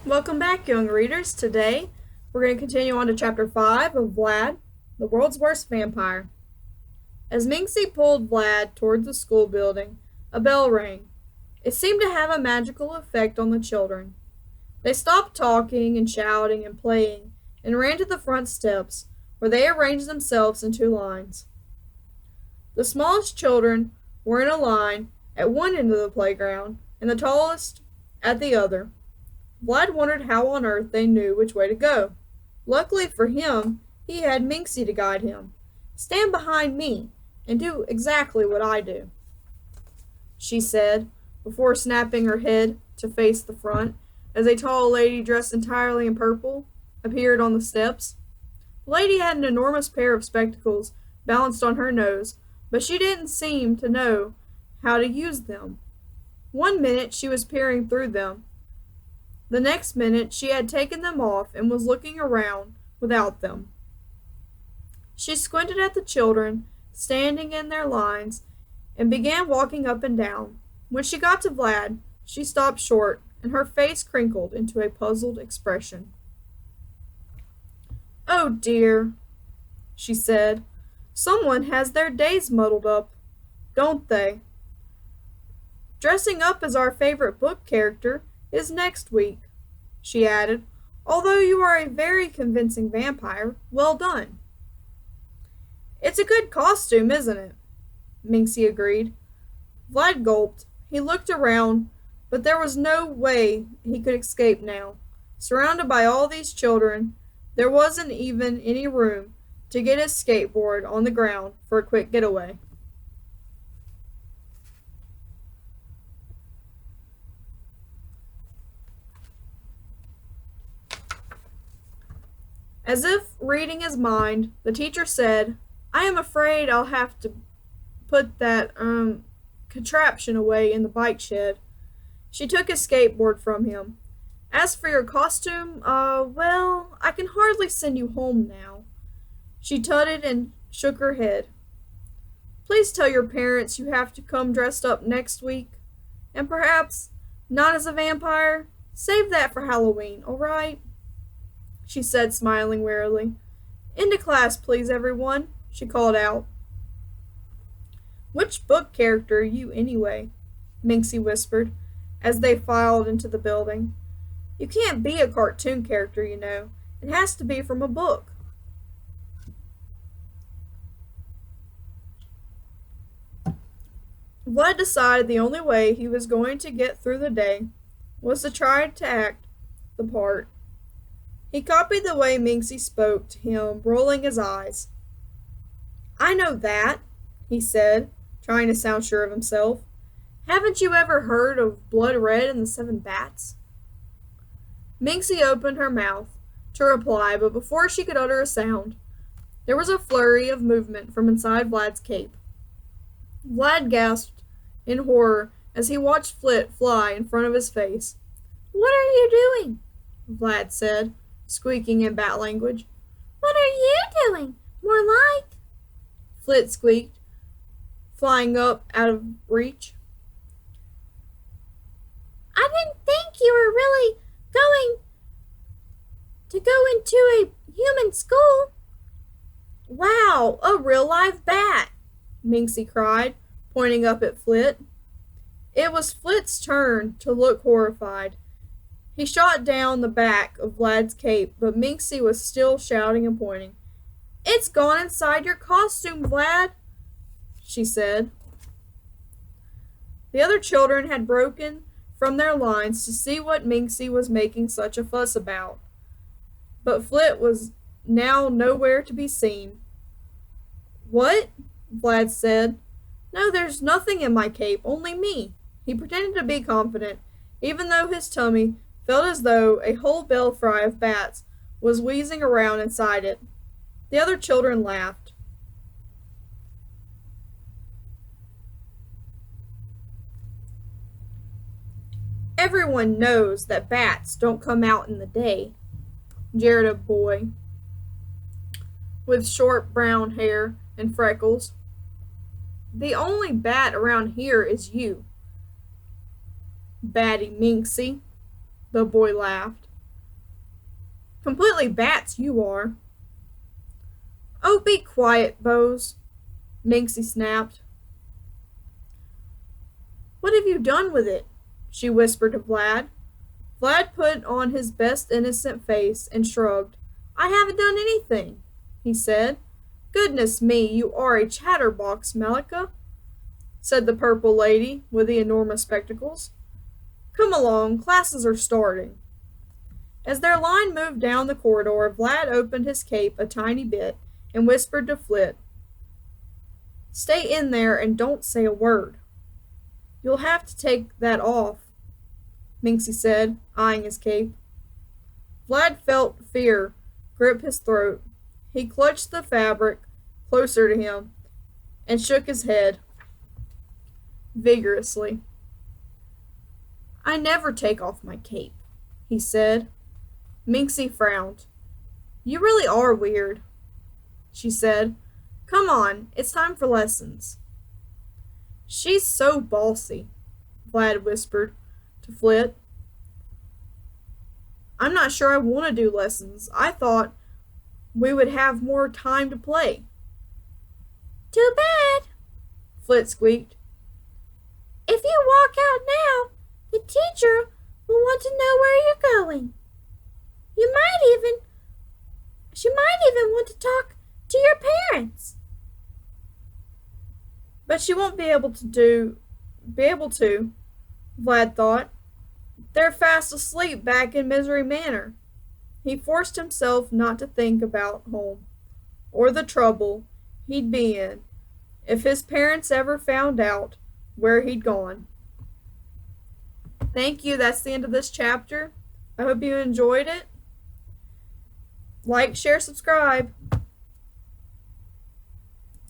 Welcome back, young readers. Today, we're going to continue on to Chapter 5 of Vlad, the World's Worst Vampire. As Minxie pulled Vlad toward the school building, a bell rang. It seemed to have a magical effect on the children. They stopped talking and shouting and playing and ran to the front steps, where they arranged themselves in two lines. The smallest children were in a line at one end of the playground, and the tallest at the other. Vlad wondered how on earth they knew which way to go. Luckily for him, he had Minxie to guide him. "Stand behind me and do exactly what I do," she said, before snapping her head to face the front, as a tall lady dressed entirely in purple appeared on the steps. The lady had an enormous pair of spectacles balanced on her nose, but she didn't seem to know how to use them. One minute she was peering through them. The next minute she had taken them off and was looking around without them. She squinted at the children standing in their lines and began walking up and down. When she got to Vlad, she stopped short and her face crinkled into a puzzled expression. "Oh dear," she said. "Someone has their days muddled up, don't they? Dressing up as our favorite book character is next week," she added. "Although you are a very convincing vampire, well done." "It's a good costume, isn't it?" Minxie agreed. Vlad gulped. He looked around, but there was no way he could escape now. Surrounded by all these children, there wasn't even any room to get his skateboard on the ground for a quick getaway. As if reading his mind, the teacher said, "I am afraid I'll have to put that, contraption away in the bike shed." She took his skateboard from him. "As for your costume, well, I can hardly send you home now." She tutted and shook her head. "Please tell your parents you have to come dressed up next week. And perhaps not as a vampire. Save that for Halloween, all right?" she said, smiling wearily. "Into class, please, everyone," she called out. "Which book character are you, anyway?" Minxie whispered, as they filed into the building. "You can't be a cartoon character, you know. It has to be from a book." Vlad decided the only way he was going to get through the day was to try to act the part. He copied the way Minxie spoke to him, rolling his eyes. "I know that," he said, trying to sound sure of himself. "Haven't you ever heard of Blood Red and the Seven Bats?" Minxie opened her mouth to reply, but before she could utter a sound, there was a flurry of movement from inside Vlad's cape. Vlad gasped in horror as he watched Flit fly in front of his face. "What are you doing?" Vlad said, squeaking in bat language. "What are you doing? More like," Flit squeaked, flying up out of reach. "I didn't think you were really going to go into a human school." "Wow, a real live bat!" Minxie cried, pointing up at Flit. It was Flit's turn to look horrified. He shot down the back of Vlad's cape, but Minxie was still shouting and pointing. "It's gone inside your costume, Vlad," she said. The other children had broken from their lines to see what Minxie was making such a fuss about. But Flit was now nowhere to be seen. "What?" Vlad said. "No, there's nothing in my cape, only me." He pretended to be confident, even though his tummy felt as though a whole belfry of bats was wheezing around inside it. The other children laughed. "Everyone knows that bats don't come out in the day," jeered a boy with short brown hair and freckles. "The only bat around here is you, Batty Minxie," the boy laughed. Completely bats you are. Oh, be quiet, Bose, Minxie snapped. What have you done with it? She whispered to Vlad. Vlad put on his best innocent face and shrugged. I haven't done anything, he said. Goodness me, you are a chatterbox, Malika, said the purple lady with the enormous spectacles. Come along, classes are starting. As their line moved down the corridor, Vlad opened his cape a tiny bit and whispered to Flit, Stay in there and don't say a word. You'll have to take that off, Minxie said, eyeing his cape. Vlad felt fear grip his throat. He clutched the fabric closer to him and shook his head vigorously. I never take off my cape, he said. Minxie frowned. You really are weird, she said. Come on, it's time for lessons. She's so bossy, Vlad whispered to Flit. I'm not sure I want to do lessons. I thought we would have more time to play. Too bad, Flit squeaked. If you walk out now, the teacher will want to know where you're going. She might even want to talk to your parents. But she won't be able to, Vlad thought. They're fast asleep back in Misery Manor. He forced himself not to think about home, or the trouble he'd be in if his parents ever found out where he'd gone. Thank you. That's the end of this chapter. I hope you enjoyed it. Like, share, subscribe.